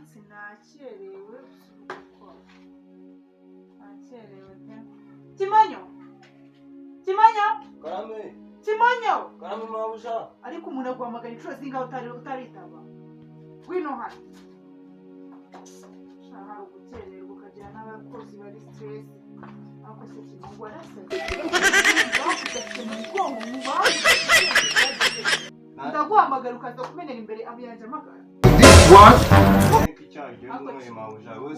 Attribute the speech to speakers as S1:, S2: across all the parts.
S1: munsi nakerewe nakerewe pe Kimonyo Karame
S2: mabusha
S1: ariko umuntu aguhamagara inshuro zingaho utaritaba wino hano hari ugukererwa ukagira n'abakozi bari stress ako se kimugwa arasaze ndaguhamagara ukaza kumenera imbere abiyanje amagara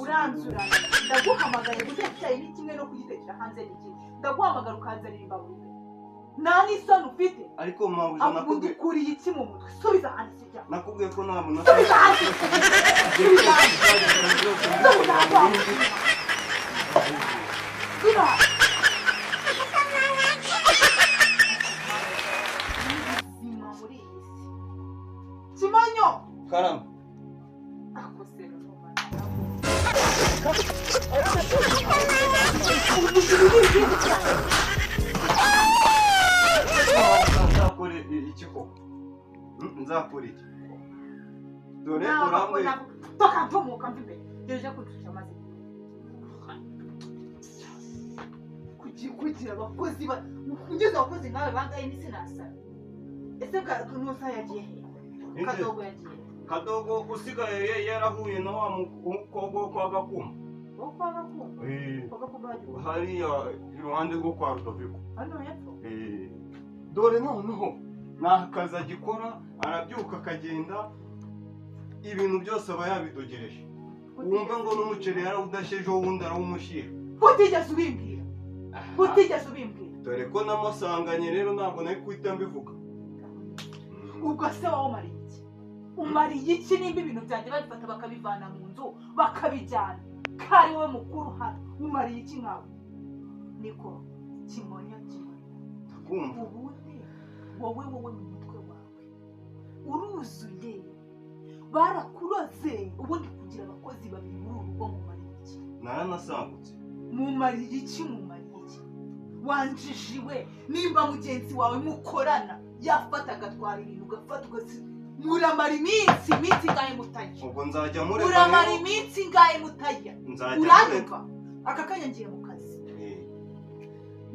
S1: uranzura ndaguhamagara gutecyaye ni kimwe no kugitekera hanze n'ikindi ndaguhamagara ukanzanira imbabura nta n'isoni ufite
S2: ariko mabusha nakubwiye
S1: ukuriye iki mu mutwe subiza hanze sijya
S2: nakubwiye ko nta muntu
S1: subiza hanze Kimonyo
S2: Karame
S1: akosera
S2: nzakore iki koko nzakora iki dore urambye
S1: toka mpumuka mbibe yeje kutusha maze kugira abakozi ngeze abakozi nawe bangaye ni sinasa ese nusa yagiye
S2: Kadogo usigaye yarahuye na wa mukobwa kwa Gakuma hariya iruhande rwo kwa Rudoviko dore noneho nta kazi agikora arabyuka akagenda ibintu byose aba yabidogereje wumva ngo n'umuceri yarawudashyeje wundi arawumushyira
S1: utigeze ubimbwira
S2: dore ko namusanganye rero ntabwo nari kuhita mbivuga
S1: ubwo se wowe umariye iki nimba ibintu byanjye babifata bakabivana mu nzu bakabijyana kari wowe mukuru hano umariye iki nkawe niko Kimonyo ubundi wowe mu mutwe wawe uruzuye barakuroze ubundi kugira abakozi babiri muri uru rugo mumariye iki
S2: naranasagutse
S1: mumariye iki wanjijiwe nimba mugenzi wawe mukorana yafata agatwara ibintu ugafata muramara iminsi ingahe mutajya
S2: ubwo nzajya mureka
S1: muramara iminsi ingahe mutajya uranyumva aka kanya ngiye mu kazi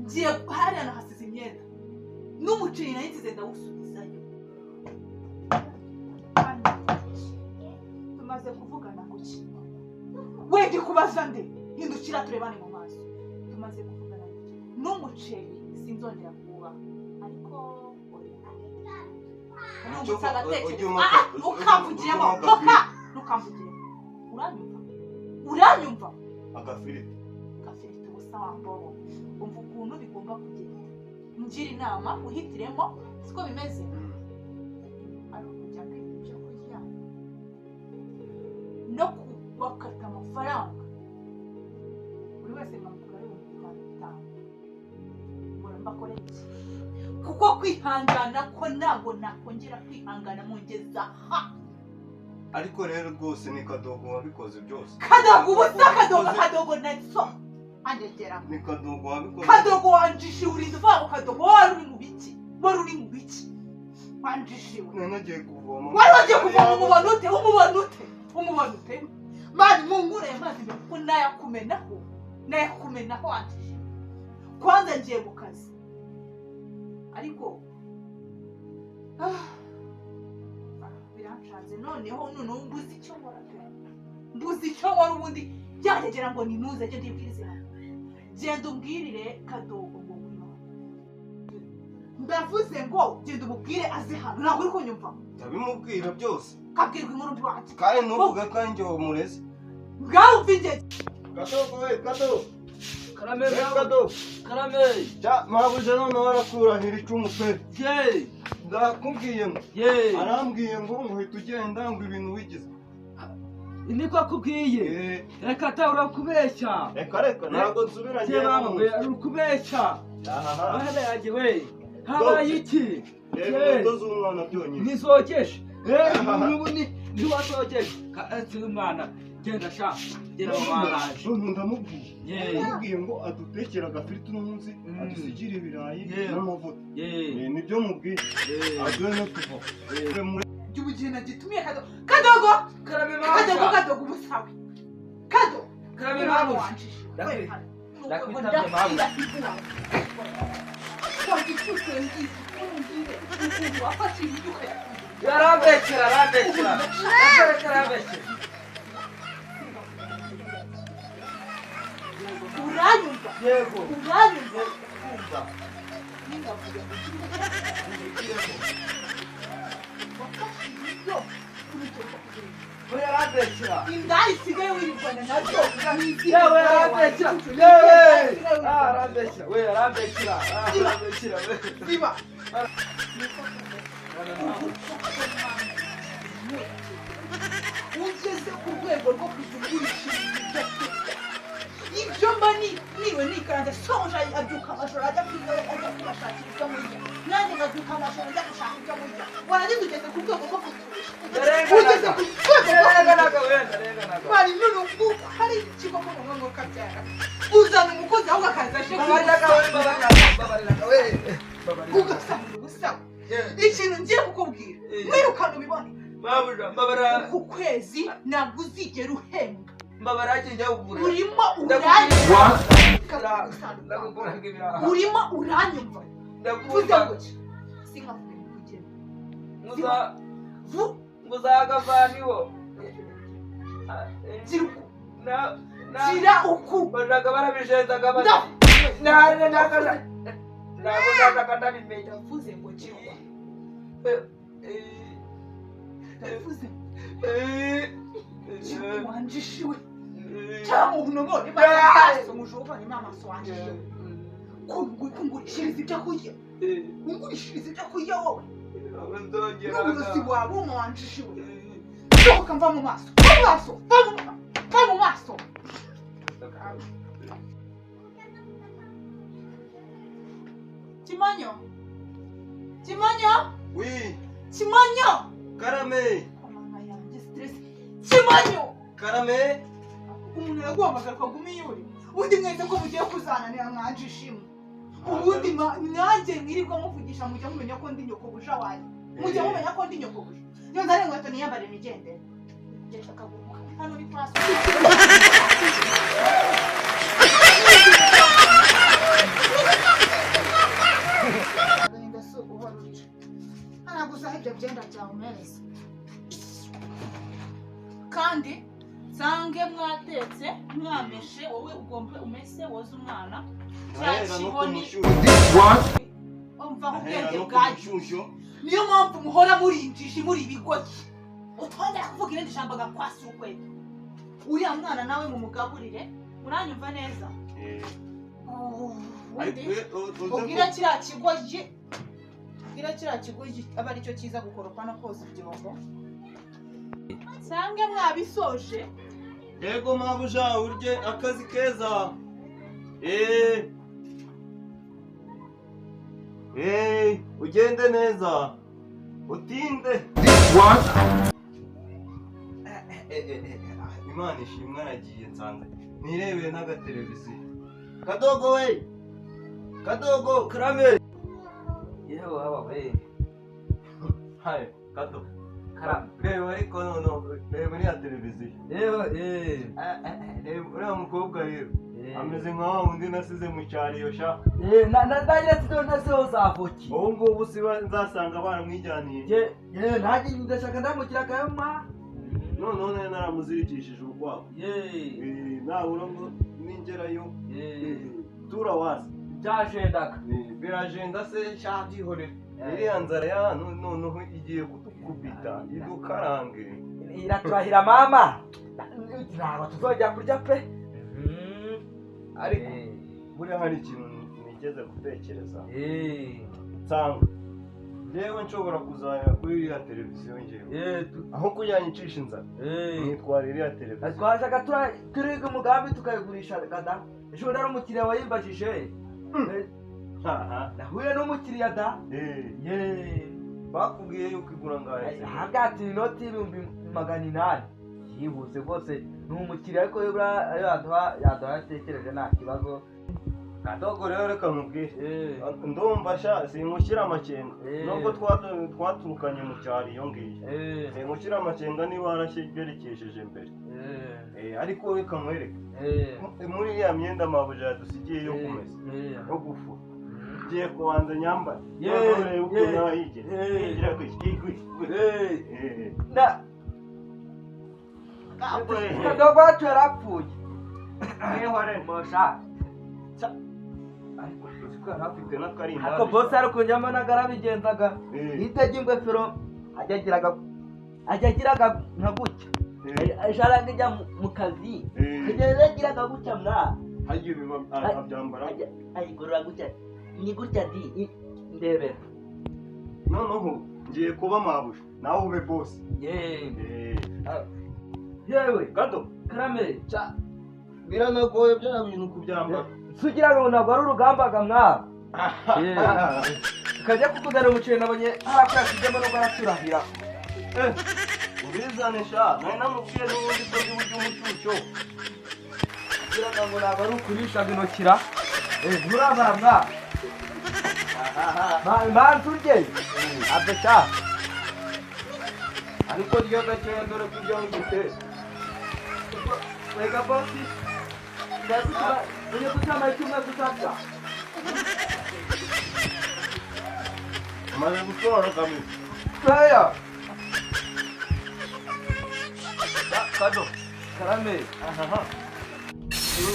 S1: ngiye hariya nahasize imyenda n'umuceri nayo nsize ndawusubizayo tumaze kuvugana kuki wende kubaza nde hindukira turebane mu maso tumaze kuvugana n'umuceri sinzongera kuba ariko ntukamvugiremo uranyumva
S2: agafiriti
S1: ubusa wambaho umva ukuntu bigomba kugenda ngira inama uhitiremo siko bimeze ari ukujya kwiga ibyo kurya no kubakata amafaranga buri wese nkamugura $5,000 mbakore iki kuko kwihangana ko ntabwo nakongera kwihangana mungeza
S2: ariko rero rwose ni Kadogo wabikoze byose
S1: Kadogo netso andegera
S2: ni Kadogo wabikoze
S1: Kadogo wanjishe urinda uva Kadogo wari uri mu biki wanjishiwe
S2: nagiye kuvoma
S1: wari wagiye kuvoma umubona ute mani mungure mazi ko nayakumenaho wanjishiwe kwanza ngiye mu kazi ariko biranshanze noneho mbuzi icyo nkora ubundi byagegera ngo ninuze ajye ndibwirize hano genda umbwirire Kadogo ngo ngwino ndavuze ngo genda umubwire aze hano ntabwo uri kunyumva
S2: ndabimubwira byose
S1: kabwirwa inkuru mbi wanjye
S2: kandi ntuvuga ko ari njye wamureze
S1: ngaho umva ingege
S2: Kadogo
S3: Karame
S2: mabuje none warakurahira icumu pe ndakubwiye ngo arambwiye ngo uhita ugenda ngo ibintu wigize
S3: niko akubwiye reka atahura kubeshya
S2: reka ntabwo nsubira
S3: ngiye kubeshya ahera yagiye we habaye iki
S2: z'umwana byonyine
S3: nizogeshe n'ubundi ntiwasogeshe kasi umwana genda sha genda mubaraje
S2: ndamubwiye ngo adutekera agafiriti uno munsi adusigire ibirayi n'amavuta nibyo mubwiye aduhe no tuva
S1: igihe nagitumiye kadogo
S3: karame
S1: kadogo umusawe kadogo
S3: karame mabuja ndakwitabye mabuja yarambekera
S1: uranyumva
S3: yego
S1: uranyumva
S3: kumva yarambekera
S1: indaya isigaye wirigwana nazo
S3: yewe yarambekera yarambekera
S1: ziba ugeze ku rwego rwo kuzugurisha ibyo mba niwe nikanze sonje abyuka amajoro ajya kubashakira ibyo murya nanjye nkabyuka amajoro ajya gushaka ibyo murya warangiza ugeze ku rwego rwo kuzugurisha ugeze ku rwego bari none ubu hari ikigo ko mu mwaka kabyara uzana umukozi ahubwo akaza aje ugasanga ubusawa ikintu ngiye kukubwira mwirukana ubibone uku kwezi ntabwo uzigera uhembwa urimo uranyumva uze gutya sinkavuge mukugenda
S3: muzagavaniho
S1: gira uku
S3: bajaga barabijenzaga ndabimenya
S1: ndavuze ngo gira uku ndavuze wanjishiwe cyangwa unobone baraso mujobane n'amaso wanjishiwe kungurishiriza ibyo kurya ungurishiriza ibyo kurya wowe n'uburozi wawe wanjishiwe sohoka mva mu maso va mu maso Kimonyo
S2: Oui.
S1: Kimonyo
S2: Karame.
S1: mama yanjye stress Kimonyo
S2: Karame.
S1: umuntu yaguhamagarwa ngo umiyure undi mwese ko mugiye kuzananira mwanje ishimwe ubundi nanjye mwirirwa muvugisha mujya mumenya ko ndi nyokobuja wanjye mujya mumenya ko ndi nyokobuja iyo nzare inkweto niyambare nigendere ngesha akaguru hano ni kwaso ibyo byenda byawumereza kandi nsange mwatetse mwameshe wowe ugombe umese woza umwana cyakiboni umva ubwenge bwanyu niyo mpamvu muhora murinjije muri ibigoryi utongera kuvuga irindi jambo gakwasi ukweto uriya mwana nawe mumugaburire uranyumva neza ubwira kiriya kigoryi aba aricyo kiza gukoropa no koza ibyombo nsange mwabisoje
S2: Yego mabuja urye akazi keza. Ugende neza. Utinde. Imana ishimwe aragiye nsanze. Nirebeye n'agateleviziyo. Kadogo we. Kadogo Karame.
S3: yewe waba we
S2: Hai, Kadogo.
S3: Karame
S2: Reba ariko no reba ni ya televiziyo.
S3: yewe
S2: Reba uriya mukobwa rero. Ameze nka wa wundi nasize mu cyariyo sha.
S3: ndagira ati ntaseho zavuki
S2: Ubu ngubu siba nzasanga baramwijyaniye.
S3: ntajye ndashaka ndamukira akayama
S2: None naramuzirikishije urwabo. Nabura ngo ningerayo turawaza.
S3: byajendaga
S2: Biragenda se sha byihorera. Iriya nzara ya noneho igiye kudukubita idukarange.
S3: iraturahira mama ntabwo tuzongera kurya pe
S2: Ariko buriya hari ikintu nigeze gutekereza. Nsanga yewe nshobora kuzaya kuri iriya televiziyo ngewe aho kuyanyicisha inzara nitwara iriya televiziyo.
S3: twashaka turiga umugambi tukayigurisha gada ejo rero umukiriya wayimbajije nahuye n'umukiriya da
S2: bakubwiye yuko igura ngahe?
S3: hagati inoti y'ibihumbi 800 yibuze rwose ni umukiriya ariko yaduha yatekereje nta kibazo
S2: kadogo rero reka nkubwire ndumva sha simushyira amakenga nubwo twaturukanye mu cyaro iyo ngiyo simushyira amakenga niba warashyerekesheje mbere ariko reka nkwereke muri iriya myenda mabuja yadusigiye yo kumesa yo gufura ngiye kubanza nyambara urebe ukuntu aba yigira
S3: kadogo wacu yarapfuye
S2: mosha ariko tuzi ko yari afite n'akarinda
S3: ariko bose ari kunyama nagarabigenzaga yitega ingofero ajya agiraga nka gutya asharaga ijya mu kazi agenda agiraga gutya mwa
S2: hagiye abyambara
S3: ayigorora gutya ni gutya di ndebera
S2: noneho ngiye kuba mabuja nawe ube boss
S3: yewe
S2: gado
S3: karame
S2: biranagoye bya bintu kubyambara
S3: sugira ngo ntabwo ari urugambaga mwa kajya kukuzana umuceri nabonye harakwakijemo no baraturahira
S2: ubizane sha nari namubwiye n'ubundi ko ndi buryo umucucyo
S3: kugira ngo ntabwo ari ukurishaga inokira nturambara mwa manzi urye abesha
S2: ariko ryo gakeya dore ko ibyo nguteze
S3: wega bosi Ini kusama icyuma gutaka.
S2: Maze gutora kamwe.
S3: Saya.
S2: Kado.
S3: Karame.
S2: Aha. Ini